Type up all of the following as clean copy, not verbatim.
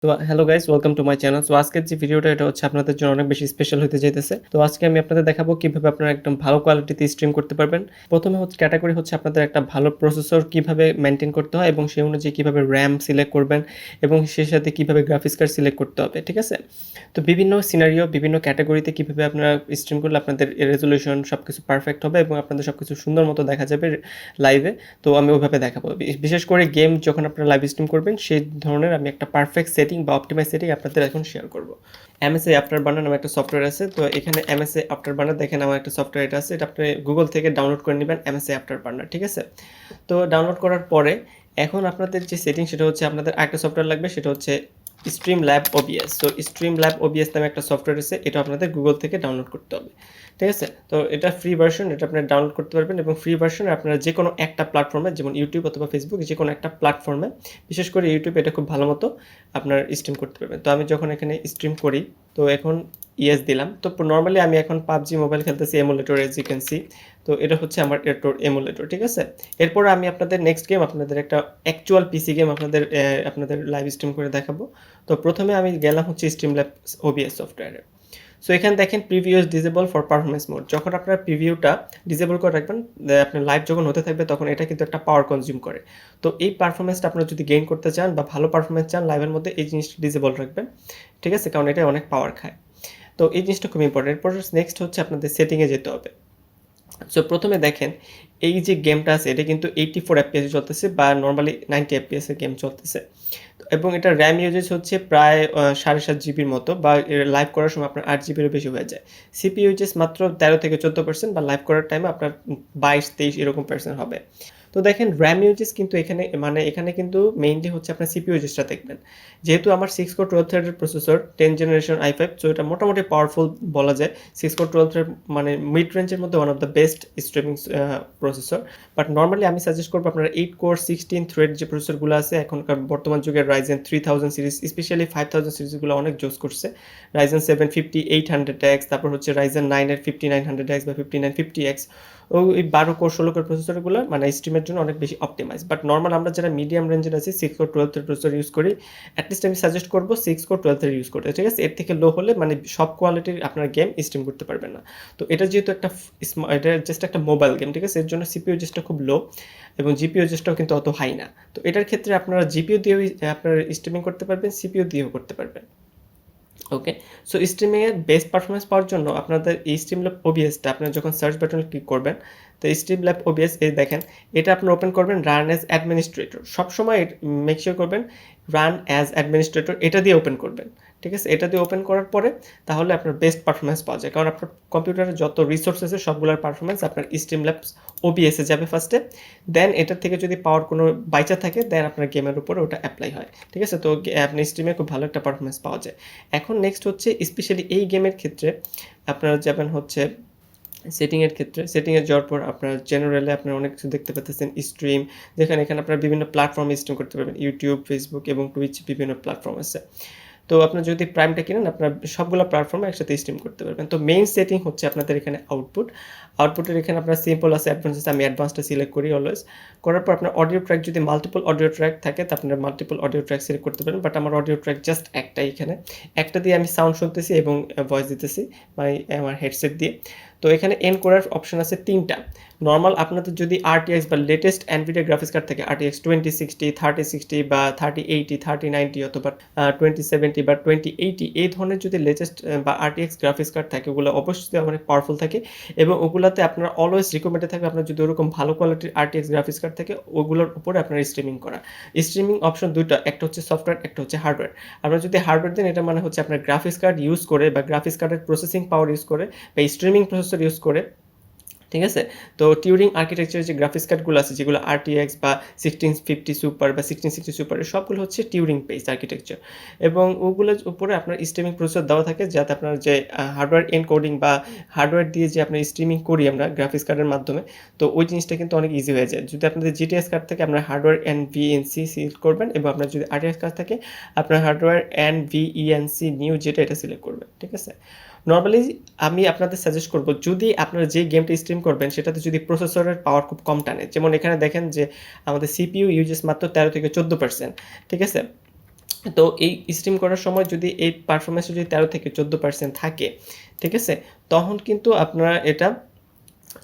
তো hello guys, welcome to my channel. So আজকের যে ভিডিওটা এটা হচ্ছে আপনাদের জন্য অনেক বেশি স্পেশাল হতে যাইতেছে। তো আজকে আমি আপনাদের দেখাবো কিভাবে আপনারা একদম ভালো কোয়ালিটিতে স্ট্রিম করতে পারবেন। প্রথমে হচ্ছে ক্যাটাগরি হচ্ছে আপনাদের একটা ভালো প্রসেসর কিভাবে মেইনটেইন করতে হয় এবং সেই অনুযায়ী কিভাবে RAM সিলেক্ট করবেন এবং সেই সাথে কিভাবে গ্রাফিক্স কার্ড সিলেক্ট করতে হবে, ঠিক আছে? তো বিভিন্ন সিনারিও, বিভিন্ন ক্যাটাগরিতে কিভাবে আপনারা স্ট্রিম করলে আপনাদের রেজোলিউশন সবকিছু পারফেক্ট হবে এবং আপনাদের সবকিছু সুন্দর মতো দেখা যাবে লাইভে। তো আমি ওইভাবে দেখাবো। বিশেষ করে গেম যখন আপনারা লাইভ স্ট্রিম করবেন সেই ধরনের আমি একটা পারফেক্ট সেটিং বা অপটিমাইজ সেটিং আপনাদের এখন শেয়ার করব। এমএসএ আফটার বার্নার নামে একটা সফটওয়্যার আছে। তো এখানে এমএসএ আফটার বার্নার দেখেন আমার একটা সফটওয়্যার এটা আছে। এটা আপনি গুগল থেকে ডাউনলোড করে নেবেন, এমএসএ আফটার বার্নার, ঠিক আছে? তো ডাউনলোড করার পরে এখন আপনাদের যে সেটিং সেটা হচ্ছে আপনাদের আরেকটা সফটওয়্যার লাগবে, সেটা হচ্ছে স্ট্রিমল্যাব ওবিএস। তো স্ট্রিমল্যাব ওবিএস নামে একটা সফটওয়্যার আছে, এটা আপনাদের গুগল থেকে ডাউনলোড করতে হবে, ঠিক আছে? তো এটা ফ্রি ভার্সন, এটা আপনারা ডাউনলোড করতে পারবেন এবং ফ্রি ভার্সনে আপনারা যে কোনো একটা প্ল্যাটফর্মে, যেমন ইউটিউব অথবা ফেসবুক, যে কোনো একটা প্ল্যাটফর্মে, বিশেষ করে ইউটিউবে এটা খুব ভালো মতো আপনার স্ট্রিম করতে পারবেন। তো আমি যখন এখানে স্ট্রিম করি তো এখন ইয়েস দিলাম। তো নর্মালি আমি এখন পাবজি মোবাইল খেলতেছি emulator, as you can see. তো এটা হচ্ছে আমার এমুলেটর, ঠিক আছে? এরপর আমি আপনাদের নেক্সট গেম, আপনাদের একটা অ্যাকচুয়াল পিসি গেম আপনাদের লাইভ স্ট্রিম করে দেখাবো। তো প্রথমে আমি গেলাম হচ্ছে স্ট্রিমল্যাব ওবিএস সফটওয়্যারে। সো এখানে দেখেন preview is disable for performance mode. যখন আপনার প্রিভিউটা ডিসেবল করে রাখবেন, আপনার লাইভ যখন হতে থাকবে তখন এটা কিন্তু একটা পাওয়ার কনজিউম করে। তো এই পারফরমেন্সটা আপনারা যদি গেইন করতে চান বা ভালো পারফরমেন্স চান লাইভের মধ্যে, এই জিনিসটা ডিসেবল রাখবেন, ঠিক আছে? কারণ এটা অনেক পাওয়ার খায়। তো এই জিনিসটা খুব ইম্পর্টেন্ট। এরপর নেক্সট হচ্ছে আপনাদের সেটিংয়ে যেতে হবে। সো প্রথমে দেখেন এই যে গেমটা আছে এটা কিন্তু 84 FPS চলতেছে বা নর্মালি 90 FPS এর গেম চলতেছে এবং এটা র্যাম ইউজেজ হচ্ছে প্রায় 7.5 জিবির মতো, বা লাইভ করার সময় আপনার 8 জিবিরও বেশি হয়ে যায়। সিপি ইউজেজ মাত্র 13 থেকে 14%, বা লাইভ করার টাইমে আপনার 22-23 এরকম পার্সেন্ট হবে। তো দেখেন র্যাম ইউজেস কিন্তু এখানে কিন্তু মেইনলি হচ্ছে আপনার সিপি ইউজেসটা দেখবেন। যেহেতু আমার 6 কোর 12 থ্রেডের প্রসেসর 10 জেনারেশন i5, সো এটা মোটামুটি পাওয়ারফুল বলা যায়। 6 কোর 12 থ্রেড মানে মিড রেঞ্জের মধ্যে one of the best streaming processor. But normally আমি সাজেস্ট করবো আপনারা 8 কোর 16 থ্রেড যে প্রসেসরগুলো আছে এখনকার বর্তমান যুগের Ryzen 3000 সিরিজ, স্পেশালি 5000 সিরিজগুলো অনেক জোস করছে। Ryzen 7 5800X, তারপর হচ্ছে Ryzen 9 এর 5900X বা 5950X, ওই 12 কোর 16 কোর প্রসেসরগুলো মানে স্ট্রিমের জন্য অনেক বেশি অপটিমাইজ। বাট নর্মাল আমরা যারা মিডিয়াম রেঞ্জের আছি 6 কোর 12 থ্রেড প্রসেসর ইউজ করি, অ্যাটলিস্ট আমি সাজেস্ট করবো 6 কোর 12 থ্রেড ইউজ করতে, ঠিক আছে? এর থেকে লো হলে মানে সব কোয়ালিটির আপনার গেম স্ট্রিম করতে পারবেন না। তো এটা যেহেতু এটা জাস্ট একটা মোবাইল গেম, ঠিক আছে? এর জন্য সিপিইউ ইউজেসটা খুব লো এবং জিপিইউ ইউজেসটাও কিন্তু অত হাই না। তো এটার ক্ষেত্রে আপনারা জিপিইউ দিয়েও আপনারা স্ট্রিমিং করতে পারবেন, সিপিইউ দিয়েও করতে পারবেন। ওকে, সো স্ট্রিমিংয়ের বেস্ট পারফরমেন্স পাওয়ার জন্য আপনাদের এই স্ট্রিমল্যাব ওবিএসটা আপনারা যখন সার্চ বাটনে ক্লিক করবেন, তো স্ট্রিমল্যাব ওবিএস এই দেখেন, এটা আপনি ওপেন করবেন রান অ্যাজ অ্যাডমিনিস্ট্রেটর। সবসময় মেক শিওর করবেন রান অ্যাজ অ্যাডমিনিস্ট্রেটর এটা দিয়ে ওপেন করবেন, ঠিক আছে? এটা দিয়ে ওপেন করার পরে তাহলে আপনার বেস্ট পারফরমেন্স পাওয়া যায়, কারণ আপনার কম্পিউটারে যত রিসোর্স আছে সবগুলোর পারফরমেন্স আপনার স্ট্রিমল্যাব ওবিএসে যাবে ফার্স্টে, দেন এটার থেকে যদি পাওয়ার কোনো বাইচা থাকে দেন আপনার গেমের উপরে ওটা অ্যাপ্লাই হয়, ঠিক আছে? তো আপনি স্ট্রিমে খুব ভালো একটা পারফরমেন্স পাওয়া যায়। এখন নেক্সট হচ্ছে স্পেশালি এই গেমের ক্ষেত্রে আপনারা যাবেন হচ্ছে সেটিংয়ের ক্ষেত্রে। সেটিংয়ে যাওয়ার পর আপনার জেনারেলি আপনারা অনেক কিছু দেখতে পাচ্ছেন স্ট্রিম, যেখানে এখানে আপনারা বিভিন্ন প্ল্যাটফর্মে স্ট্রিম করতে পারবেন, ইউটিউব, ফেসবুক এবং টুইচ, বিভিন্ন প্ল্যাটফর্ম আছে। তো আপনার যদি প্রাইমটা কিনেন আপনার সবগুলো প্ল্যাটফর্মে একসাথে স্ট্রিম করতে পারবেন। তো মেইন সেটিং হচ্ছে আপনাদের এখানে আউটপুটের এখানে আপনার সিম্পল আছে, অ্যাডভান্স আছে, আমি অ্যাডভান্সটা সিলেক্ট করি অলওয়েজ। করার পর আপনার অডিও ট্র্যাক যদি মাল্টিপল অডিও ট্র্যাক থাকে তা আপনারা মাল্টিপল অডিও ট্র্যাক সিলেক্ট করতে পারেন, বাট আমার অডিও ট্র্যাক জাস্ট একটাই, এখানে একটা দিয়ে আমি সাউন্ড শুনতেছি এবং ভয়েস দিতেছি মানে আমার হেডসেট দিয়ে। তো এখানে এন করার অপশন আছে 3টা। নর্মাল আপনাদের যদি RTX বা লেটেস্ট NVIDIA গ্রাফিক্স কার্ড থাকে, RTX 2060, 3060 বা 3080, 3090 অথবা 2070 বা 2080, এই ধরনের যদি লেটেস্ট বা RTX গ্রাফিক্স কার্ড থাকে ওগুলো অবশ্যই অনেক পাওয়ারফুল থাকে এবং ওগুলাতে আপনার অলওয়েজ রিকমেন্ডেড থাকবে আপনার যদি ওরকম ভালো কোয়ালিটির RTX গ্রাফিক্স কার্ড থাকে ওগুলোর উপরে আপনার স্ট্রিমিং করা। স্ট্রিমিং অপশন দুইটা, একটা হচ্ছে সফটওয়্যার, একটা হচ্ছে হার্ডওয়্যার। আপনারা যদি হার্ডওয়্যার দেন এটা মানে হচ্ছে আপনার গ্রাফিক্স কার্ড ইউজ করে বা গ্রাফিক্স কার্ডের প্রসেসিং পাওয়ার ইউজ করে বা স্ট্রিমিং প্রসেসর ইউজ করে, ঠিক আছে? তো টিউরিং আর্কিটেকচারের যে গ্রাফিক্স কার্ডগুলো আছে যেগুলো RTX বা 1650 সুপার বা 1660 সুপার, সবগুলো হচ্ছে টিউরিং বেসড আর্কিটেকচার এবং ওগুলোর উপরে আপনার স্ট্রিমিং প্রসেসর দেওয়া থাকে যাতে আপনার যে হার্ডওয়্যার এনকোডিং বা হার্ডওয়্যার দিয়ে যে আপনার স্ট্রিমিং করি আমরা গ্রাফিক্স কার্ডের মাধ্যমে, তো ওই জিনিসটা কিন্তু অনেক ইজি হয়ে যায়। যদি আপনাদের GTX কার্ড থাকে আপনার হার্ডওয়্যার NVENC সিলেক্ট করবেন এবং আপনার যদি RTX কার্ড থাকে আপনার হার্ডওয়্যার NVENC নিউ যেটা এটা সিলেক্ট করবেন, ঠিক আছে? নর্মালি আমি আপনাদের সাজেস্ট করব যদি আপনারা যে গেমটা স্ট্রিম করবেন সেটাতে যদি প্রসেসরের পাওয়ার খুব কম টানে, যেমন এখানে দেখেন যে আমাদের CPU ইউজেস মাত্র 13 থেকে 14%, ঠিক আছে? তো এই স্ট্রিম করার সময় যদি এই পারফরম্যান্সটা যদি 13 থেকে 14% থাকে, ঠিক আছে? তখন কিন্তু আপনারা এটা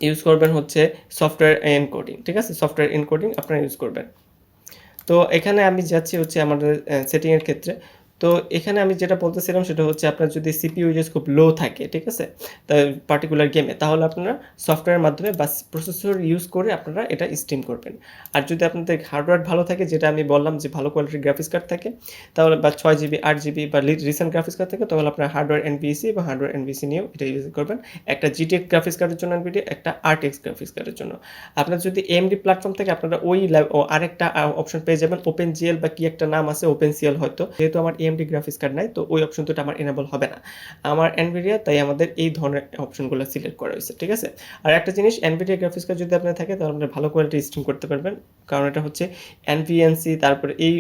ইউজ করবেন হচ্ছে সফটওয়্যার এনকোডিং, ঠিক আছে? সফটওয়্যার এনকোডিং আপনারা ইউজ করবেন। তো এখানে আমি যাচ্ছি হচ্ছে আমাদের সেটিংয়ের ক্ষেত্রে। তো এখানে আমি যেটা বলতেছিলাম সেটা হচ্ছে আপনার যদি সিপিইউ ইউজেস খুব লো থাকে, ঠিক আছে? তা পার্টিকুলার গেমে, তাহলে আপনারা সফটওয়্যারের মাধ্যমে বা প্রসেসর ইউজ করে আপনারা এটা স্ট্রিম করবেন। আর যদি আপনাদের হার্ডওয়্যার ভালো থাকে, যেটা আমি বললাম যে ভালো কোয়ালিটির গ্রাফিক্স কার্ড থাকে, তাহলে বা 6 জিবি 8 জিবি বা রিসেন্ট গ্রাফিক্স কার্ড থাকে, তাহলে আপনার হার্ডওয়্যার এনভিসি বা হার্ডওয়্যার এনভিসি নিয়েও এটা ইউজ করবেন। একটা জিটিএক্স গ্রাফিক্স কার্ডের জন্য এনভিডিয়া, একটা আরটিএক্স গ্রাফিক্স কার্ডের জন্য। আপনার যদি এএমডি প্ল্যাটফর্ম থেকে আপনারা ওই আরেকটা অপশন পেয়ে যাবেন, ওপেন জিএল বা কি একটা নাম আছে, ওপেন সিএল হয়তো। যেহেতু আমার এএমডি গ্রাফিক্স কার্ড নাই, তো ওই অপশন দুটো আমার এনেবল হবে না, আমার এনভিডিয়া, তাই আমাদের এই ধরনের অপশনগুলো সিলেক্ট করা হয়েছে, ঠিক আছে? আর একটা জিনিস, এনভিডিয়া গ্রাফিক্স কার্ড যদি আপনার থাকে, তাহলে আপনি ভালো কোয়ালিটি স্ট্রিম করতে পারবেন, কারণ এটা হচ্ছে এনভিএনসি, তারপরে এই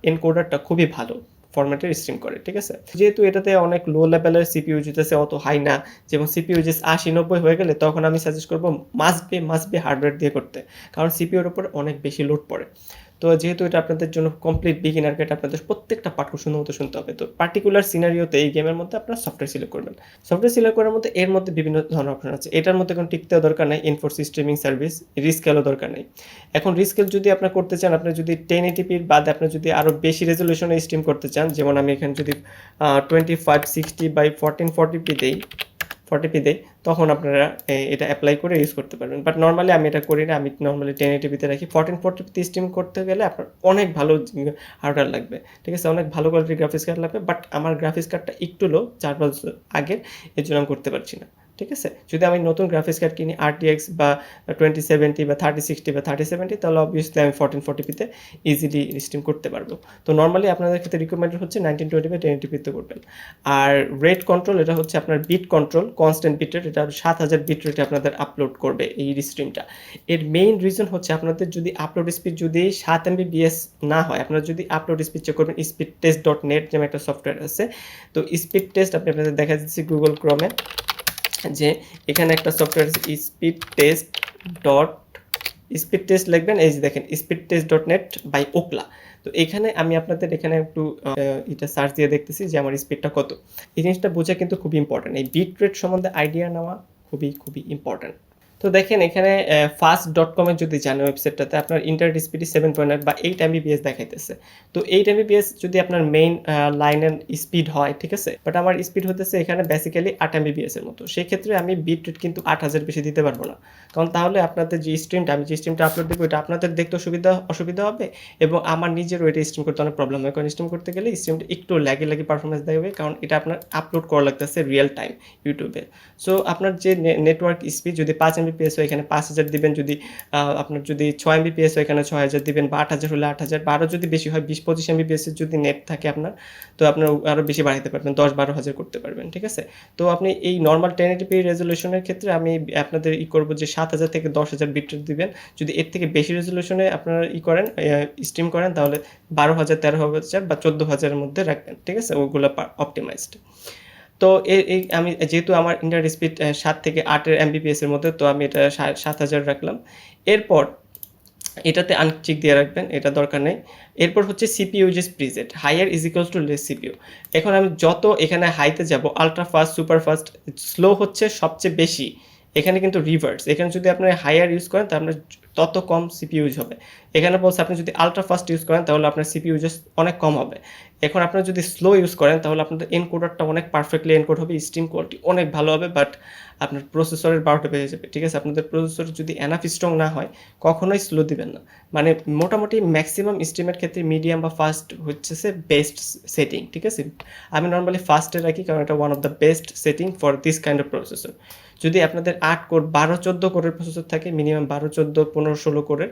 এনকোডারটা খুবই ভালো ফরম্যাটে স্ট্রিম করে, ঠিক আছে? যেহেতু এটাতে অনেক লো লেভেলের সিপিইউ যেতেছে, অত হাই না, যেমন সিপিইউ যে 80-90 হয়ে গেলে তখন আমি সাজেস্ট করবো মাস্ট বি হার্ডওয়্যার দিয়ে করতে, কারণ সিপিইউর উপর অনেক বেশি লোড পড়ে। তো যেহেতু এটা আপনাদের জন্য কমপ্লিট বিগিনার গাইড, আপনাদের প্রত্যেকটা পাঠ সুন্দর মতো শুনতে হবে। তো পার্টিকুলার সিনারিওতে এই গেমের মধ্যে আপনারা সফটওয়্যার সিলেক্ট করবেন। সফটওয়্যার সিলেক্ট করার মধ্যে এর মধ্যে বিভিন্ন ধরনের অপশন আছে। এটার মধ্যে কোনো টিক দেওয়া দরকার নাই, ইনফোর্স স্ট্রিমিং সার্ভিস, রিস্কেলও দরকার নেই। এখন রিস্কেল যদি আপনার করতে চান, আপনি যদি 1080p বাদে আপনি যদি আরও বেশি রেজলিউশনে স্ট্রিম করতে চান, যেমন আমি এখানে যদি 2560 by 1440p দেই, 40p দেই, তখন আপনারা এটা অ্যাপ্লাই করে ইউজ করতে পারবেন। বাট নর্মালি আমি এটা করি না, আমি নর্মালি 1080pতে রাখি। 1440p স্ট্রিম করতে গেলে আপনার অনেক ভালো হার্ডওয়্যার লাগবে, ঠিক আছে? অনেক ভালো কোয়ালিটির গ্রাফিক্স কার্ড লাগবে, বাট আমার গ্রাফিক্স কার্ডটা একটু লো, 4-5 বছর আগের, এর জন্য আমি করতে পারছি না, ঠিক আছে? যদি আমি নতুন গ্রাফিক্স কার্ড কিনি আরটিএক্স বা 2070 বা 3060 বা 3070, তাহলে অবভিয়াসলি আমি 1440pতে ইজিলি স্ট্রিম করতে পারবো। তো নর্মালি আপনাদের ক্ষেত্রে রিকমেন্ডেড হচ্ছে 1920 বা 1080pতে করবেন। আর রেট কন্ট্রোল, এটা হচ্ছে আপনার bit control, constant bit rate, এটা 7000 বিট রেটে আপনাদের আপলোড করবে এই স্ট্রিমটা। এর মেইন রিজন হচ্ছে আপনাদের যদি আপলোড স্পিড যদি 7 MBps না হয়, আপনারা যদি আপলোড স্পিড চেক করবেন, speedtest.net নামে একটা সফটওয়্যার আছে। তো স্পিড টেস্ট আপনি আপনাদের দেখা যাচ্ছে গুগল ক্রোমে, যে এখানে একটা সফটওয়্যার আছে স্পিড টেস্ট লিখবেন, এই যে দেখেন speedtest.net বাই ওকলা। তো এখানে আমি আপনাদের এখানে একটু এটা সার্চ দিয়ে দেখতেছি যে আমার স্পিডটা কত। এই জিনিসটা বোঝা কিন্তু খুবই ইম্পর্টেন্ট, এই বিট রেট সম্বন্ধে আইডিয়া নেওয়া খুবই খুবই ইম্পর্টেন্ট। তো দেখেন এখানে fast.com-এর যদি যান ওয়েবসাইটটাতে, আপনার ইন্টারনেট স্পিড 7.8 বা 8 MBps দেখাইতেছে। তো 8 MBps যদি আপনার মেইন লাইনের স্পিড হয়, ঠিক আছে? বাট আমার স্পিড হতেছে এখানে বেসিক্যালি 8 MBps এর মতো। সেই ক্ষেত্রে আমি বিট রেট কিন্তু 8000 বেশি দিতে পারবো না, কারণ তাহলে আপনাদের যে স্ট্রিমটা, আমি যে স্ট্রিমটা আপলোড দেবো, এটা আপনাদের দেখতে অসুবিধা হবে, এবং আমার নিজেরও এটা স্ট্রিম করতে অনেক প্রবলেম হয়, কারণ স্ট্রিম করতে গেলে স্ট্রিমটা একটু ল্যাগি পারফরমেন্স দেবে, কারণ এটা আপনার আপলোড করা লাগতেছে রিয়েল টাইম ইউটিউবে। সো আপনার যে নেটওয়ার্ক স্পিড যদি 5 MBps হয়, এখানে 5000 দিবেন, যদি আপনার যদি 6 MBps হয়, এখানে 6000 দিবেন, বা 8000 হলে 8000, বা আরও যদি বেশি হয় 20-25 MBps এর যদি নেট থাকে আপনার, তো আপনার আরও বেশি বাড়াইতে পারবেন, 10-12 হাজার করতে পারবেন, ঠিক আছে? তো আপনি এই নর্মাল 1080p রেজলিউশনের ক্ষেত্রে আমি আপনাদের করবো যে 7000 থেকে 10,000 বিট রেট দিবেন। যদি এর থেকে বেশি রেজলিউশনে আপনারা করেন, স্ট্রিম করেন, তাহলে 12,000, 13,000 বা 14,000-এর মধ্যে রাখবেন, ঠিক আছে? ওগুলো অপটিমাইজড। তো এই আমি যেহেতু আমার ইন্টারনেট স্পিড 7 থেকে 8 MBps এর মধ্যে, তো আমি এটা 7000 রাখলাম। এরপর এটাতে আনচিক দিয়ে রাখবেন, এটা দরকার নেই। এরপর হচ্ছে সিপিইউ যে preset, higher is equals to less CPU. এখন আমি যত এখানে হাইতে যাব, ultra fast, super fast, slow হচ্ছে সবচেয়ে বেশি, এখানে কিন্তু রিভার্স। এখানে যদি আপনি হায়ার ইউজ করেন, তাহলে আপনার তত কম সিপিইউ ইউজ হবে। এখানে বলছে আপনি যদি আলট্রা ফাস্ট ইউজ করেন, তাহলে আপনার সিপিইউ ইউজ অনেক কম হবে। এখন আপনারা যদি স্লো ইউজ করেন, তাহলে আপনাদের এনকোডারটা অনেক পারফেক্টলি এনকোড হবে, স্ট্রিম কোয়ালিটি অনেক ভালো হবে, বাট আপনার প্রসেসরের 12টা বেজে যাবে, ঠিক আছে? আপনাদের প্রসেসর যদি এনাফ স্ট্রং না হয়, কখনোই স্লো দিবেন না। মানে মোটামুটি ম্যাক্সিমাম স্ট্রিমের ক্ষেত্রে মিডিয়াম বা ফাস্ট হচ্ছে বেস্ট সেটিং, ঠিক আছে? আমি নর্মালি ফাস্টে রাখি, কারণ এটা one of the best setting for this kind of processor. যদি আপনাদের 8 কোর 12-14 কোরের প্রসেসর থাকে, মিনিমাম 12-14-15-16 কোরের,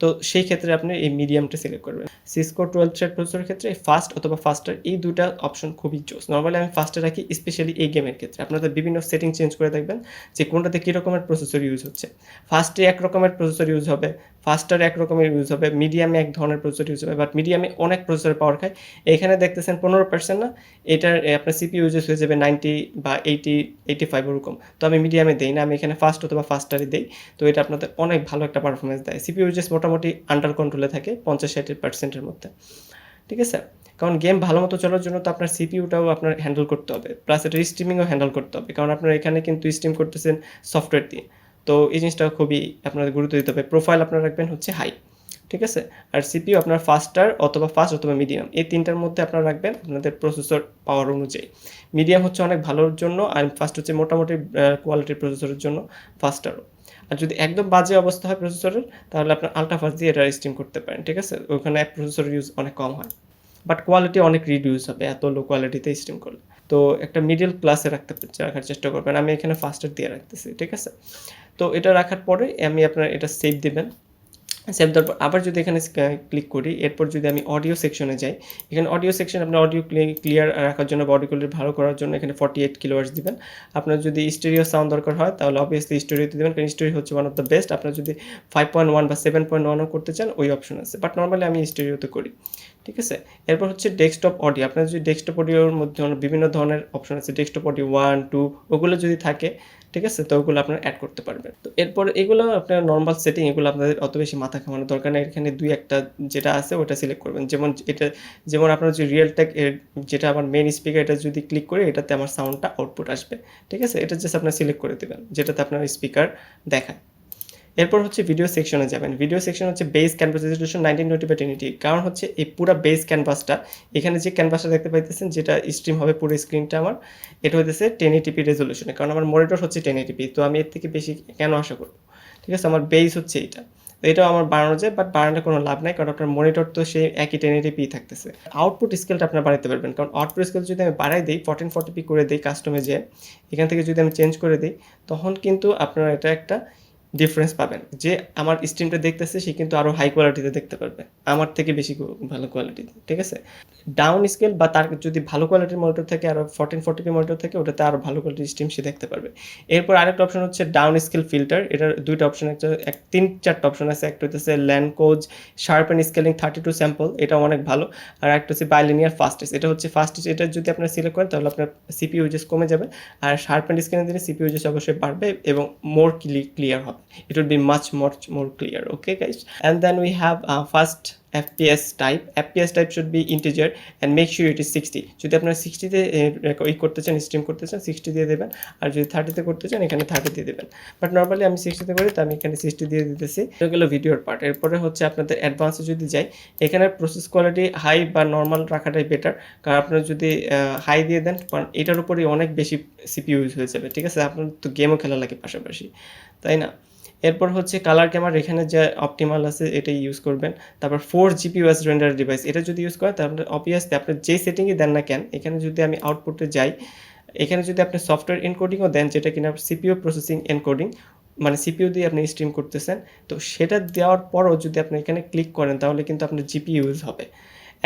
তো সেই ক্ষেত্রে আপনি এই মিডিয়ামটা সিলেক্ট করবেন। সিসকো 12 থ্রেড প্রসেসরের ক্ষেত্রে ফাস্ট অথবা ফাস্টার, এই দুটা অপশন খুবই জোস। নর্মালি আমি ফাস্টে রাখি, স্পেশালি এই গেমের ক্ষেত্রে। আপনাদের বিভিন্ন সেটিং চেঞ্জ করে দেখবেন যে কোনটাতে কী রকমের প্রসেসর ইউজ হচ্ছে। ফাস্টে এক রকমের প্রসেসর ইউজ হবে, ফাস্টারে এক রকমের ইউজ হবে, মিডিয়ামে এক ধরনের প্রসেসর ইউজ হবে, বাট মিডিয়ামে অনেক প্রসেসর পাওয়ার খায়। এখানে দেখতেছেন 15% না, এটার আপনার সিপিইউ ইউজেস হয়ে যাবে 90 বা 85 ওরকম। তো আমি মিডিয়ামে দেই না, আমি এখানে ফাস্ট অথবা ফাস্টারে দেই। তো এটা আপনাদের অনেক ভালো একটা পারফরমেন্স দেয়। সিপিইউ ইউজেস মোটামুটি আন্ডার কন্ট্রোলে থাকে 50-60% মধ্যে, ঠিক আছে? কারণ গেম ভালো মতো চলার জন্য তো আপনার সিপিইউটাও আপনার হ্যান্ডেল করতে হবে, প্লাস এটা স্ট্রিমিংও হ্যান্ডেল করতে হবে, কারণ আপনারা এখানে কিন্তু স্ট্রিম করতেছেন সফটওয়্যার দিয়ে। তো এই জিনিসটা খুবই আপনাদের গুরুত্ব দিতে হবে। প্রোফাইল আপনারা রাখবেন হচ্ছে হাই, ঠিক আছে। আর সিপিইউ আপনার ফাস্ট অথবা মিডিয়াম, এই তিনটার মধ্যে আপনারা রাখবেন আপনাদের প্রসেসর পাওয়ার অনুযায়ী। মিডিয়াম হচ্ছে অনেক ভালোর জন্য, আর ফাস্ট হচ্ছে মোটামুটি কোয়ালিটির প্রসেসরের জন্য ফাস্টারও। আর যদি একদম বাজে অবস্থা হয় প্রসেসরের, তাহলে আপনার আলট্রা ফাস্ট দিয়ে এটা স্ট্রিম করতে পারেন, ঠিক আছে। ওখানে প্রসেসর ইউজ অনেক কম হয়, বাট কোয়ালিটি অনেক রিডিউস হবে এত লো কোয়ালিটিতে স্ট্রিম করলে। তো একটা মিডল ক্লাসে রাখার চেষ্টা করবেন। আমি এখানে ফাস্টার দিয়ে রাখতেছি, ঠিক আছে। তো এটা রাখার পরে আমি আপনার এটা সেভ দেবেন। সেভ দেওয়ার পর আবার যদি এখানে ক্লিক করি, এরপর যদি আমি অডিও সেকশনে যাই, এখানে অডিও সেকশন আপনার অডিও ক্লিয়ার রাখার জন্য বা অডিও কোয়ালিটি ভালো করার জন্য এখানে 48 কিলোহার্টজ দিবেন। আপনার যদি স্টেরিও সাউন্ড দরকার হয় তাহলে অবভিয়াসলি স্টেরিওতে দেবেন, কারণ স্টেরিও হচ্ছে ওয়ান অফ দ্য বেস্ট। আপনার যদি 5.1 বা 7.1ও করতে চান ওই অপশন আছে, বাট নর্মালি আমি স্টেরিওতে করি, ঠিক আছে। এরপর হচ্ছে ডেস্কটপ অডিও। আপনার যদি ডেস্কটপ অডিওর মধ্যে বিভিন্ন ধরনের অপশন আছে, ডেস্কটপ অডিও 1, 2 ওগুলো যদি থাকে, ঠিক আছে, তো ওগুলো আপনারা অ্যাড করতে পারবেন। তো এরপর এগুলো আপনার নর্মাল সেটিং, এগুলো আপনাদের অত বেশি মাথা ঘামানোর দরকার নেই। এখানে 2-1টা যেটা আছে ওটা সিলেক্ট করবেন। যেমন আপনার যে রিয়েলটেক যেটা আমার মেইন স্পিকার, এটা যদি ক্লিক করি এটাতে আমার সাউন্ডটা আউটপুট আসবে, ঠিক আছে। এটা জাস্ট আপনার সিলেক্ট করে দেবেন যেটাতে আপনার স্পিকার দেখায়। এরপর হচ্ছে ভিডিও সেকশনে যাবেন। ভিডিও সেকশন হচ্ছে বেস ক্যানভাস রেজলিউশন 1920x1080, কারণ হচ্ছে এই পুরো বেস ক্যানভাসটা, এখানে যে ক্যানভাসটা দেখতে পাইতেছেন যেটা স্ট্রিম হবে পুরো স্ক্রিনটা আমার, এটা হইতেছে 1080p রেজলিউশনে, কারণ আমার মনিটর হচ্ছে 1080p। তো আমি এর থেকে বেশি কেন আশা করব, ঠিক আছে। আমার বেস হচ্ছে এইটা, তো এটাও আমার বাড়ানো যায়, বাট বাড়ানোর কোনো লাভ নাই, কারণ আপনার মনিটর তো সেই একই 1080p থাকতেছে। আউটপুট স্কেলটা আপনার বাড়াতে পারবেন, কারণ আউটপুট স্কেল যদি আমি বাড়াই দিই 1440p করে দিই কাস্টমে, যে এখান থেকে যদি আমি চেঞ্জ করে দিই, তখন কিন্তু আপনারা এটা একটা ডিফারেন্স পাবেন, যে আমার স্ট্রিমটা দেখতেছে সে কিন্তু আরও হাই কোয়ালিটিতে দেখতে পারবে, আমার থেকে বেশি ভালো কোয়ালিটিতে, ঠিক আছে। ডাউন স্কেল বা তার যদি ভালো কোয়ালিটির মনিটর থাকে, আরও 1440p মনিটর থাকে, ওটাতে আরও ভালো কোয়ালিটির স্ট্রিম সে দেখতে পারবে। এরপর আরেকটা অপশন হচ্ছে ডাউন স্কেল ফিল্টার। এটার দুইটা অপশন, একটা 3-4টা অপশন আছে। একটা হচ্ছে ল্যান্ডকোজ শার্পেন স্কেলিং 32 স্যাম্পল, এটা অনেক ভালো। আর একটা হচ্ছে বাইলিনিয়ার ফাস্টেস্ট, এটা হচ্ছে ফাস্টেস্ট। এটা যদি আপনার সিলেক্ট করেন তাহলে আপনার সিপিইউ ইউজেস কমে যাবে, আর শার্পেন স্কেলিং দিলে সিপিইউ ইউজেস অবশ্যই বাড়বে এবং মোর ক্লিয়ার হবে। It would be much more clear. Okay guys, and then we have first FPS type should be integer and make sure it is 60. যদি আপনারা 60 তে করতে চান, স্ট্রিম করতে চান, 60 দিয়ে দেবেন। আর যদি 30 তে করতে চান এখানে 30 দিয়ে দেবেন, বাট নর্মালি আমি 60 তে করি, তো আমি এখানে 60 দিয়ে দিতেছি। এটা গেল ভিডিওর পার্ট। এরপরে হচ্ছে আপনাদের অ্যাডভান্সে যদি যাই, এখানে প্রসেস কোয়ালিটি হাই বা নর্মাল রাখাটাই বেটার, কারণ আপনারা যদি হাই দিয়ে দেন, কারণ এটার উপরেই অনেক বেশি সিপিইউ ইউজ হয়ে যাবে, ঠিক আছে। আপনার তো গেমও খেলা লাগে পাশাপাশি, তাই না। এরপর হচ্ছে কালার ক্যামেরা, এখানে যে অপটিমাল আছে এটাই ইউজ করবেন। তারপর 4 GPU রেন্ডার ডিভাইস, এটা যদি ইউজ করেন তাহলে অবভিয়াসলি আপনি যেই সেটিংই দেন না কেন, এখানে যদি আমি আউটপুটে যাই, এখানে যদি আপনি সফটওয়্যার এনকোডিংও দেন, যেটা কিনা সিপিইউ প্রসেসিং এনকোডিং, মানে সিপিইউ দিয়ে আপনি স্ট্রিম করতেছেন, তো সেটা দেওয়ার পরও যদি আপনি এখানে ক্লিক করেন তাহলে কিন্তু আপনার জিপিইউ ইউজ হবে।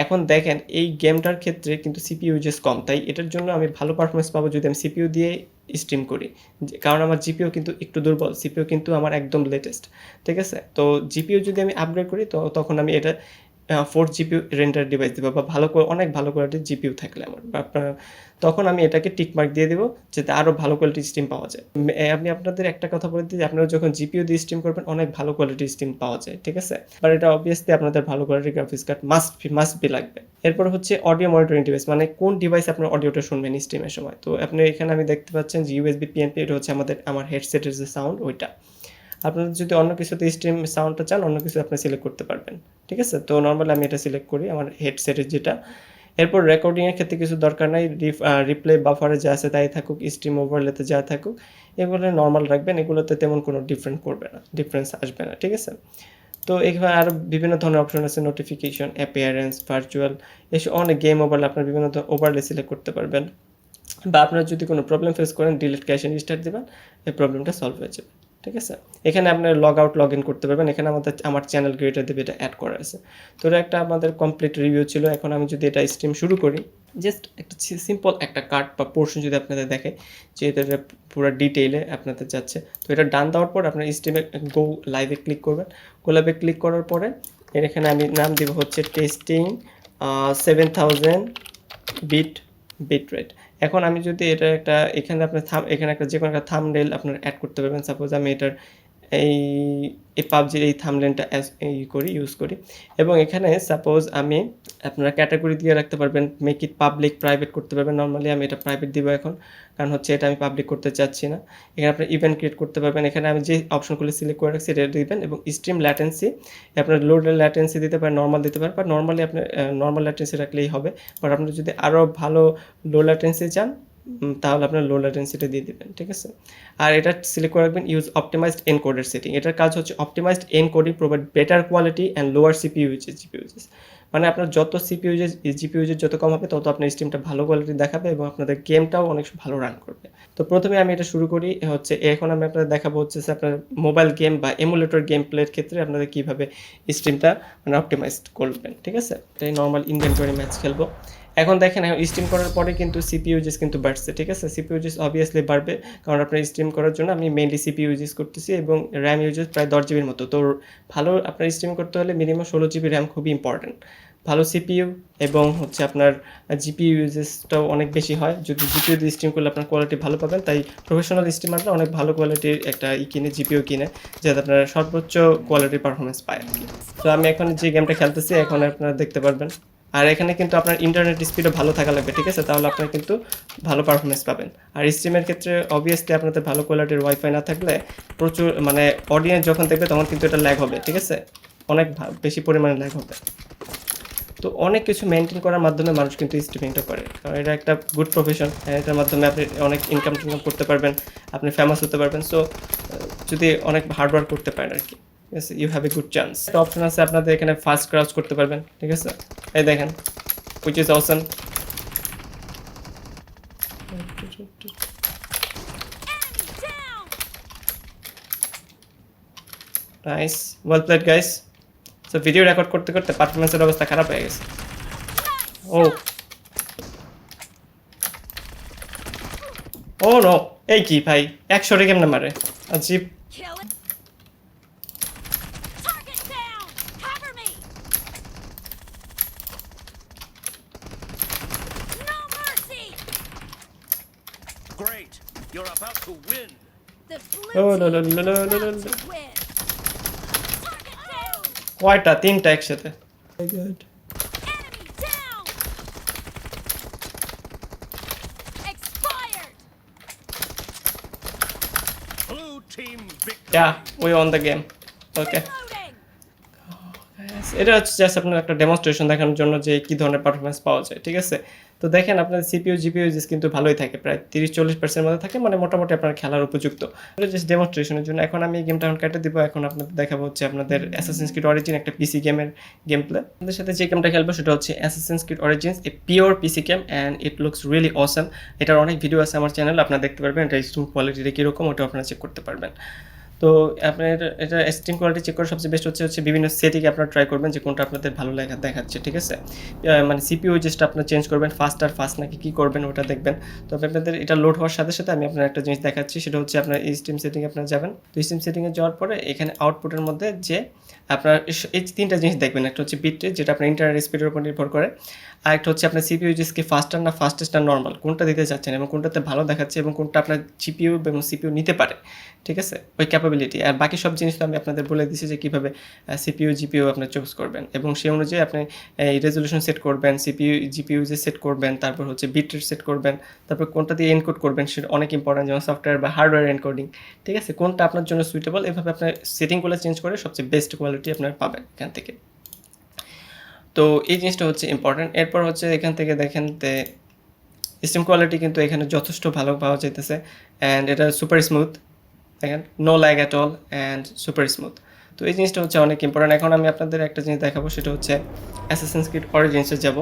এখন দেখেন এই গেমটার ক্ষেত্রে কিন্তু সিপিইউ ইউজেস কম, তাই এটার জন্য আমি ভালো পারফরমেন্স পাবো যদি আমি সিপিইউ দিয়ে স্ট্রিম করি, কারণ আমার জিপিইউ কিন্তু একটু দুর্বল, সিপিইউ কিন্তু আমার একদম লেটেস্ট, ঠিক আছে। তো জিপিইউ যদি আমি আপগ্রেড করি, তো তখন আমি এটা 4 GPU রেন্ডার ডিভাইস দেবো, বা অনেক ভালো কোয়ালিটির জিপিইউ থাকলে আমার, বা তখন আমি এটাকে টিকমার্ক দিয়ে দেবো যাতে আরও ভালো কোয়ালিটির স্ট্রিম পাওয়া যায়। আমি আপনাদের একটা কথা বলে দিই যে আপনারা যখন জিপিইউ দিয়ে স্ট্রিম করবেন অনেক ভালো কোয়ালিটির স্ট্রিম পাওয়া যায়, ঠিক আছে। আর এটা অবভিয়াসলি আপনাদের ভালো কোয়ালিটির গ্রাফিক্স কার্ড মাস্ট বি লাগবে। এরপর হচ্ছে অডিও মনিটরিং ডিভাইস, মানে কোন ডিভাইস আপনার অডিওটা শুনবেন স্ট্রিমের সময়। তো আপনি এখানে আমি দেখতে পাচ্ছেন যে ইউএসবি পিএনপি, এটা হচ্ছে আমার হেডসেটের যে সাউন্ড ওইটা। আপনারা যদি অন্য কিছুতে স্ট্রিম সাউন্ডটা চান, অন্য কিছু আপনি সিলেক্ট করতে পারবেন, ঠিক আছে। তো নর্মালি আমি এটা সিলেক্ট করি আমার হেডসেটের যেটা। এরপর রেকর্ডিংয়ের ক্ষেত্রে কিছু দরকার নাই, রিপ্লে বাফারে যা আছে তাই থাকুক, স্ট্রিম ওভারলেতে যা থাকুক, এগুলো নর্মাল রাখবেন, এগুলোতে তেমন কোনো ডিফারেন্স আসবে না, ঠিক আছে। তো এখানে আরও বিভিন্ন ধরনের অপশন আছে, নোটিফিকেশন, অ্যাপিয়ারেন্স, ভার্চুয়াল, এসব অনেক গেম ওভারলে আপনার বিভিন্ন ওভারলে সিলেক্ট করতে পারবেন, বা আপনারা যদি কোনো প্রবলেম ফেস করেন ডিলিট ক্যাশ এন্ড রিস্টার্ট দেবেন, এই প্রবলেমটা সলভ হয়ে যাবে, ঠিক আছে। এখানে আপনার লগ আউট লগ ইন করতে পারবেন। এখানে আমার চ্যানেল ক্রিয়েটার দেবে, এটা অ্যাড করা আছে। তো এটা একটা আমাদের কমপ্লিট রিভিউ ছিল। এখন আমি যদি এটা স্ট্রিম শুরু করি, জাস্ট একটা সিম্পল একটা কাট বা পোর্শন যদি আপনাদের দেখে যে এটা পুরো ডিটেইলে আপনাদের যাচ্ছে, তো এটা ডান দেওয়ার পর আপনার স্ট্রিমে গো লাইভে ক্লিক করবেন। গো লাইভে ক্লিক করার পরে এখানে আমি নাম দিব হচ্ছে টেস্টিং 7000 বিট রেট। এখন আমি যদি এটা এখানে আপনার এখানে একটা যে কোনো একটা থাম্বনেল আপনার অ্যাড করতে পারবেন। সাপোজ আমি এটার এই এই পাবজির এই থাম্বনেলটা ইউজ করি এবং এখানে সাপোজ আমি আপনারা ক্যাটাগরি দিয়ে রাখতে পারবেন, মেক ইট পাবলিক, প্রাইভেট করতে পারবেন। নর্মালি আমি এটা প্রাইভেট দিব এখন, কারণ হচ্ছে এটা আমি পাবলিক করতে চাচ্ছি না। এখানে আপনি ইভেন্ট ক্রিয়েট করতে পারবেন, এখানে আমি যে অপশনগুলো সিলেক্ট করে রাখছি এটা দিবেন এবং স্ট্রিম ল্যাটেন্সি আপনার লোড ল্যাটেন্সি দিতে পারেন, নর্মাল দিতে পারেন, বা নর্মালি আপনি নর্মাল ল্যাটেন্সি রাখলেই হবে। বাট আপনি যদি আরও ভালো লো ল্যাটেন্সি চান তাহলে আপনার লো ল্যাটেন্সিটা দিয়ে দেবেন, ঠিক আছে। আর এটা সিলেক্ট করে রাখবেন ইউজ অপটিমাইজড এনকোডার সেটিং। এটার কাজ হচ্ছে optimised encoding provide better quality and lower CPU uses, GPU uses. মানে আপনার যত সিপিইউ ইউজেস, জিপিইউ ইউজেস যত কম হবে তত আপনার স্ট্রিমটা ভালো কোয়ালিটি দেখাবে এবং আপনাদের গেমটাও অনেক ভালো রান করবে। তো প্রথমে আমি এটা শুরু করি হচ্ছে, এখন আমি আপনাদের দেখাবো হচ্ছে আপনার মোবাইল গেম বা এমুলেটর গেম প্লের ক্ষেত্রে আপনাদের কীভাবে স্ট্রিমটা মানে অপটিমাইজড করবেন, ঠিক আছে। এটাই নর্মাল ইনভেন্টরি ম্যাচ খেলবো। এখন দেখেন স্ট্রিম করার পরে কিন্তু সিপিইউ ইউজেস কিন্তু বাড়ছে, ঠিক আছে। সিপিইউ ইউজেস অবভিয়াসলি বাড়বে, কারণ আপনার স্ট্রিম করার জন্য আমি মেইনলি সিপিইউ ইউজ করতেছি এবং র্যাম ইউজেস প্রায় 10 জিবির মতো। তো ভালো আপনার স্ট্রিম করতে হলে মিনিমাম 16 জিবি র্যাম খুবই ইম্পর্টেন্ট, ভালো সিপিইউ এবং হচ্ছে আপনার জিপিইউ ইউজেসটাও অনেক বেশি হয়। যদি জিপিইউ দিয়ে স্ট্রিম করলে আপনার কোয়ালিটি ভালো পাবেন, তাই প্রফেশনাল স্ট্রিমাররা অনেক ভালো কোয়ালিটির একটা কিনে, জিপিইউ কিনে, যাতে আপনারা সর্বোচ্চ কোয়ালিটির পারফরমেন্স পায় আর কি। তো আমি এখন যে গেমটা খেলতেছি এখন আপনারা দেখতে পারবেন। আর এখানে কিন্তু আপনার ইন্টারনেট স্পিডও ভালো থাকা লাগবে, ঠিক আছে, তাহলে আপনারা কিন্তু ভালো পারফরমেন্স পাবেন। আর স্ট্রিমের ক্ষেত্রে অবভিয়াসলি আপনাদের ভালো কোয়ালিটির ওয়াইফাই না থাকলে প্রচুর মানে অডিয়েন্স যখন দেখবে তখন কিন্তু এটা ল্যাগ হবে, ঠিক আছে, অনেক বেশি পরিমাণে ল্যাগ হবে। তো অনেক কিছু মেনটেন করার মাধ্যমে মানুষ কিন্তু স্ট্রিমিংটা করে, কারণ এটা একটা গুড প্রফেশন। এটার মাধ্যমে আপনি অনেক ইনকাম করতে পারবেন, আপনি ফেমাস হতে পারবেন। সো যদি অনেক হার্ড ওয়ার্ক করতে পারেন আর কি, ঠিক আছে, you have a good chance. একটা অপশন আছে আপনাদের এখানে ফাস্ট ক্রাউচ করতে পারবেন, ঠিক আছে, এই দেখেন, which is Assam. Nice, well played guys. So video record করতে করতে পারফরমেন্সের অবস্থা খারাপ হয়ে গেছে। ও ও নো, এই কি ভাই 100 কেমনে মারে, আজীব। Great! You're about to win! The Oh, blue no, no, team no, is no, no, about no, to no. win. Target down. কয়টা, 3টা একসাথে। Enemy down. Expired. Blue team victory! Yeah, we won the game. Okay. Reloading. এটা হচ্ছে just আপনার একটা demonstration দেখানোর জন্য যে কী ধরনের পারফরমেন্স পাওয়া যায়, ঠিক আছে। তো দেখেন আপনার সিপিইউ জিপিইউ ইউজেস কিন্তু ভালোই থাকে, প্রায় 30-40% মধ্যে থাকে, মানে মোটামুটি আপনার খেলার উপযুক্ত। এটা জাস্ট ডেমনস্ট্রেশনের জন্য। এখন আমি এই গেমটা এখন কেটে দিব। এখন আপনাদের দেখাবো হচ্ছে আপনাদের অ্যাসাসিনস ক্রিড অরিজিন, একটা পিসি গেমের গেম প্লে। আপনাদের সাথে যে গেমটা খেলবো সেটা হচ্ছে Assassin's Creed origins, a pure PC game and it looks really awesome. এটার অনেক ভিডিও আছে আমার চ্যানেলে, আপনারা দেখতে পারবেন। এটা স্ট্রিম কোয়ালিটিটা কীরকম ওটা আপনারা চেক করতে পারবেন। তো আপনার এটা স্ট্রিম কোয়ালিটি চেক করার সবচেয়ে বেস্ট হচ্ছে বিভিন্ন সেটিং আপনারা ট্রাই করবেন যে কোনটা আপনাদের ভালো দেখাচ্ছে, ঠিক আছে। মানে সিপিইউ যেটা আপনারা চেঞ্জ করবেন, ফাস্ট নাকি কী করবেন ওটা দেখবেন। তো আপনাদের এটা লোড হওয়ার সাথে সাথে আমি আপনার একটা জিনিস দেখাচ্ছি, সেটা হচ্ছে আপনার এই স্ট্রিম সেটিংয়ে আপনারা যাবেন। তো স্ট্রিম সেটিংয়ে যাওয়ার পরে এখানে আউটপুটের মধ্যে যে আপনার এই 3টা জিনিস দেখবেন। একটা হচ্ছে বিট রেট, যেটা আপনার ইন্টারনেট স্পিডের উপর নির্ভর করে। আর একটা হচ্ছে আপনার সিপিইউ কি ফাস্টার না ফাস্টেস্ট না নর্মাল, কোনটা দিতে চাচ্ছেন এবং কোনটাতে ভালো দেখাচ্ছে এবং কোনটা আপনার জিপিইউ এবং সিপিইউ নিতে পারে, ঠিক আছে, ওই ক্যাপাবিলিটি। আর বাকি সব জিনিস তো আমি আপনাদের বলে দিচ্ছি যে কীভাবে সিপিইউ জিপিইউ আপনি চুজ করবেন এবং সেই অনুযায়ী আপনি এই রেজলিউশন সেট করবেন, সিপিইউ জিপিইউ যে সেট করবেন, তারপর হচ্ছে বিট রেট সেট করবেন, তারপর কোনটা দিয়ে এনকোড করবেন সেটা অনেক ইম্পর্টেন্ট, যেমন সফটওয়্যার বা হার্ডওয়্যার এনকোডিং, ঠিক আছে, কোনটা আপনার জন্য সুইটেবল। এভাবে আপনার সেটিংগুলো চেঞ্জ করে সবচেয়ে বেস্ট কোয়ালিটি আপনার পাবেন এখান থেকে। তো এই জিনিসটা হচ্ছে ইম্পর্টেন্ট। এরপর হচ্ছে এখান থেকে দেখেন তে স্ট্রিম কোয়ালিটি কিন্তু এখানে যথেষ্ট ভালো পাওয়া যাইতেছে অ্যান্ড এটা সুপার স্মুথ, দেখেন no lag at all and super smooth. তো এই জিনিসটা হচ্ছে অনেক ইম্পর্টেন্ট। এখন আমি আপনাদের একটা জিনিস দেখাবো, সেটা হচ্ছে অ্যাসাসিনস ক্রিড অরিজিনসে যাব।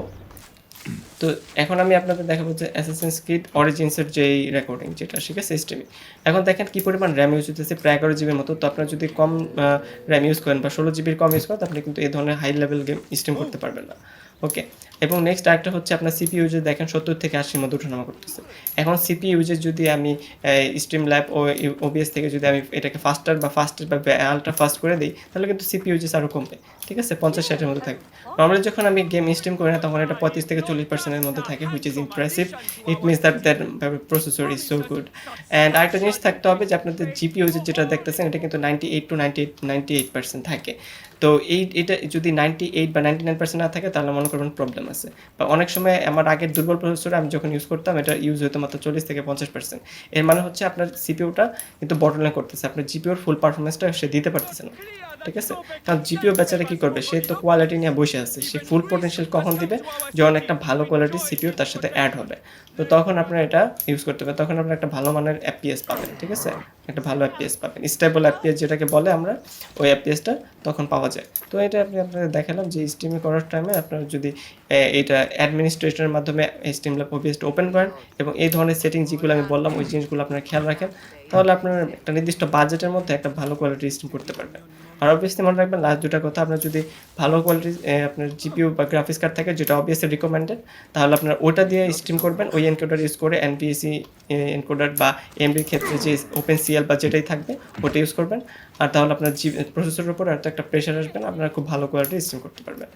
তো এখন আমি আপনাদের দেখাবো যে অ্যাসাসিনস ক্রিড অরিজিনসের যেই রেকর্ডিং যেটা, ঠিক আছে, স্ট্রিমিং। এখন দেখেন কী পরিমাণ র্যাম ইউজ হতেছে, প্রায় 11 জিবির মতো। তো আপনারা যদি কম র্যাম ইউজ করেন বা 16 জিবির কম ইউজ করেন, আপনি কিন্তু এই ধরনের হাই লেভেল গেম স্ট্রিম করতে পারবেন না, ওকে। এবং নেক্সট আরেকটা হচ্ছে আপনার সিপি ইউজেস দেখেন 70 থেকে 80 মধ্যে ওঠানামা করতেছে। এখন সিপি ইউজেস যদি আমি স্ট্রিম ল্যাব ও ওবিএস থেকে যদি আমি এটাকে ফাস্টার বা আলট্রা ফাস্ট করে দিই, তাহলে কিন্তু সিপি ইউজেস আরও কমবে, ঠিক আছে, 50-60-এর মধ্যে থাকবে। নর্মালি যখন আমি গেম স্ট্রিম করি না তখন এটা 35 থেকে 40%-এর মধ্যে থাকে, which is impressive. It means that processor is so good. And আরেকটা জিনিস থাকতে হবে যে আপনাদের জিপি ইউজেস যেটা দেখতেছেন এটা কিন্তু 98% থাকে। তো এটা যদি 98 বা 99% না থাকে তাহলে মনে করবেন প্রবলেম আছে। বা অনেক সময় আমার আগের দুর্বল প্রসেসরে আমি যখন ইউজ করতাম এটা ইউজ হতো মাত্র 40 থেকে 50%। এর মানে হচ্ছে আপনার সিপিইউটা কিন্তু বটলনেক করতেছে, আপনার জিপিওর ফুল পারফরমেন্সটা সে দিতে পারতেছে না, ঠিক আছে। কারণ জিপিও বেচারা কী করবে, সে তো কোয়ালিটি নিয়ে বসে আছে, সে ফুল পোটেনশিয়াল কখন দিবে, যখন একটা ভালো কোয়ালিটির সিপিইউ তার সাথে অ্যাড হবে। তো তখন আপনার এটা ইউজ করতে হবে, তখন আপনার একটা ভালো মানের এফপিএস পাবেন, ঠিক আছে, একটা ভালো এফপিএস পাবেন, স্টেবল এফপিএস যেটাকে বলে আমরা, ওই এফপিএসটা তখন পাওয়া যায়। তো এটা আপনাদের দেখালাম যে স্ট্রিমে করার টাইমে আপনারা যদি এইটা অ্যাডমিনিস্ট্রেশনের মাধ্যমে স্ট্রিম ল্যাব ওবিএসটা ওপেন করেন এবং এই ধরনের সেটিং যেগুলো আমি বললাম ওই জিনিসগুলো আপনারা খেয়াল রাখেন, তাহলে আপনার একটা নির্দিষ্ট বাজেটের মধ্যে একটা ভালো কোয়ালিটির স্ট্রিম করতে পারবেন। আর অবভিয়াসলি মনে রাখবেন লাস্ট দুটা কথা, আপনার যদি ভালো কোয়ালিটির আপনার জিপিইউ বা গ্রাফিক্স কার্ড থাকে যেটা অবভিয়াসলি রিকমেন্ডেড, তাহলে আপনার ওটা দিয়ে স্ট্রিম করবেন, ওই এনকোডার ইউজ করে এনপিএসি এনকোডার বা এমবির ক্ষেত্রে যে ওপেন সিএল বা যেটাই থাকবে ওটা ইউজ করবেন। আর তাহলে আপনার প্রসেসরের উপর একটা প্রেশার আসবে না, আপনারা খুব ভালো কোয়ালিটির স্ট্রিম করতে পারবেন।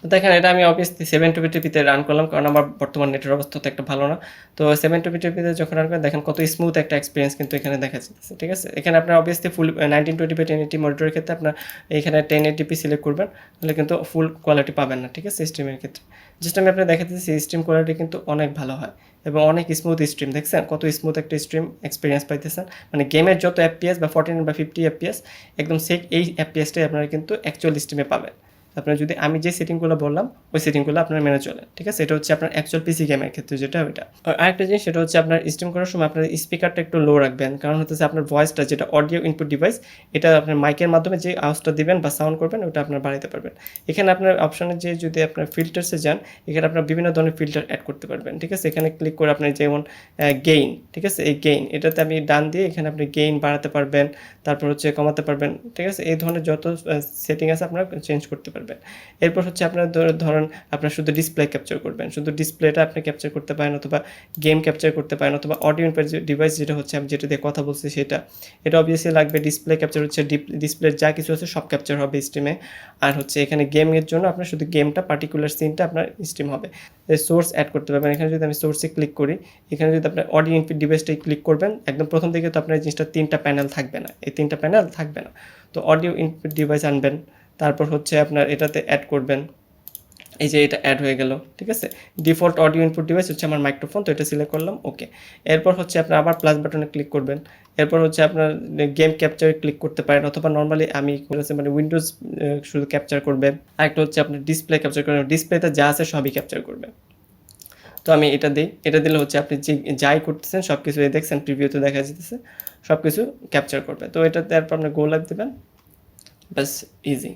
তো দেখেন এটা আমি অবভিয়াসলি 720p-তে রান করলাম, কারণ আমার বর্তমান নেটের অবস্থা তো একটা ভালো না। তো 720p-তে যখন রান করেন দেখেন কত স্মুথ একটা এক্সপিরিয়েন্স কিন্তু এখানে দেখা যাচ্ছে, ঠিক আছে। এখানে আপনার অবভিয়াসলি ফুল 1920p 1080 মনিটরের ক্ষেত্রে আপনার এখানে 1080p সিলেক্ট করবেন, তাহলে কিন্তু ফুল কোয়ালিটি পাবেন না, ঠিক আছে, স্ট্রিমের ক্ষেত্রে। জাস্ট আমি আপনার দেখাতেছি স্ট্রিম কোয়ালিটি কিন্তু অনেক ভালো হয় এবং অনেক স্মুথ স্ট্রিম, দেখছেন কত স্মুথ একটা স্ট্রিম এক্সপিরিয়েন্স পাইতেছেন। মানে গেমের যত এফপিএস বা 49 বা 50 এফপিএস একদম সেক এই এফপিএসটাই আপনারা কিন্তু অ্যাকচুয়াল স্ট্রিমে পাবেন। আপনার যদি আমি যে সেটিংগুলো বললাম ওই সেটিংগুলো আপনার মেনে চলেন, ঠিক আছে। এটা হচ্ছে আপনার অ্যাকচুয়াল পিসি গেমের ক্ষেত্রে যেটা ওইটা। আর আরেকটা জিনিস সেটা হচ্ছে আপনার স্ট্রিম করার সময় আপনার স্পিকারটা একটু লো রাখবেন, কারণ হচ্ছে আপনার ভয়েসটা যেটা অডিও ইনপুট ডিভাইস, এটা আপনার মাইকের মাধ্যমে যে আওয়াজটা দিবেন বা সাউন্ড করবেন ওটা আপনার বাড়াইতে পারবেন। এখানে আপনার অপশনে যে যদি আপনার ফিল্টার্সে যান, এখানে আপনার বিভিন্ন ধরনের ফিল্টার অ্যাড করতে পারবেন, ঠিক আছে। এখানে ক্লিক করে আপনার যেমন গেইন, ঠিক আছে, এই গেইন এটাতে আমি ডান দিয়ে এখানে আপনি গেইন বাড়াতে পারবেন, তারপর হচ্ছে কমাতে পারবেন, ঠিক আছে। এই ধরনের যত সেটিং আছে আপনারা চেঞ্জ করতে পারবেন। এরপর হচ্ছে আপনার ধরেন আপনার শুধু ডিসপ্লে ক্যাপচার করবেন, শুধু ডিসপ্লেটা আপনি ক্যাপচার করতে পারেন, অথবা গেম ক্যাপচার করতে পারেন, অথবা অডিও ইনপুট ডিভাইস যেটা হচ্ছে আমি যেটা দিয়ে কথা বলছি সেটা, এটা অবভিয়াসলি লাগবে। ডিসপ্লে ক্যাপচার হচ্ছে ডিসপ্লের যা কিছু আছে সব ক্যাপচার হবে স্ট্রিমে। আর হচ্ছে এখানে গেমের জন্য আপনার শুধু গেমটা পার্টিকুলার সিনটা আপনার স্ট্রিম হবে। সোর্স অ্যাড করতে পারবেন, এখানে যদি আমি সোর্সে ক্লিক করি, এখানে যদি আপনার অডিও ইনপুট ডিভাইসটাই ক্লিক করবেন, একদম প্রথম দিকে তো আপনার জিনিসটা 3টা প্যানেল থাকবে না, এই 3টা প্যানেল থাকবে না। তো অডিও ইনপুট ডিভাইস আনবেন, তারপর হচ্ছে আপনার এটাতে অ্যাড করবেন, এই যে এটা অ্যাড হয়ে গেল, ঠিক আছে। ডিফল্ট অডিও ইনপুট ডিভাইস হচ্ছে আমার মাইক্রোফোন, তো এটা সিলেক্ট করলাম, ওকে। এরপর হচ্ছে আপনার আবার প্লাস বাটনে ক্লিক করবেন, এরপর হচ্ছে আপনার গেম ক্যাপচারে ক্লিক করতে পারেন, অথবা নর্মালি আমি করেছি মানে উইন্ডোজ শুধু ক্যাপচার করবে। আরেকটা হচ্ছে আপনার ডিসপ্লে ক্যাপচার করবেন, ডিসপ্লেতে যা আছে সবই ক্যাপচার করবে। তো আমি এটা দিই, এটা দিলে হচ্ছে আপনি যে যাই করতেছেন সব কিছু দেখছেন প্রিভিউতে দেখা যেতেছে, সব কিছু ক্যাপচার করবে। তো এটাতে তারপর আপনি গো লাইভ দেবেন, ব্যাস, ইজি।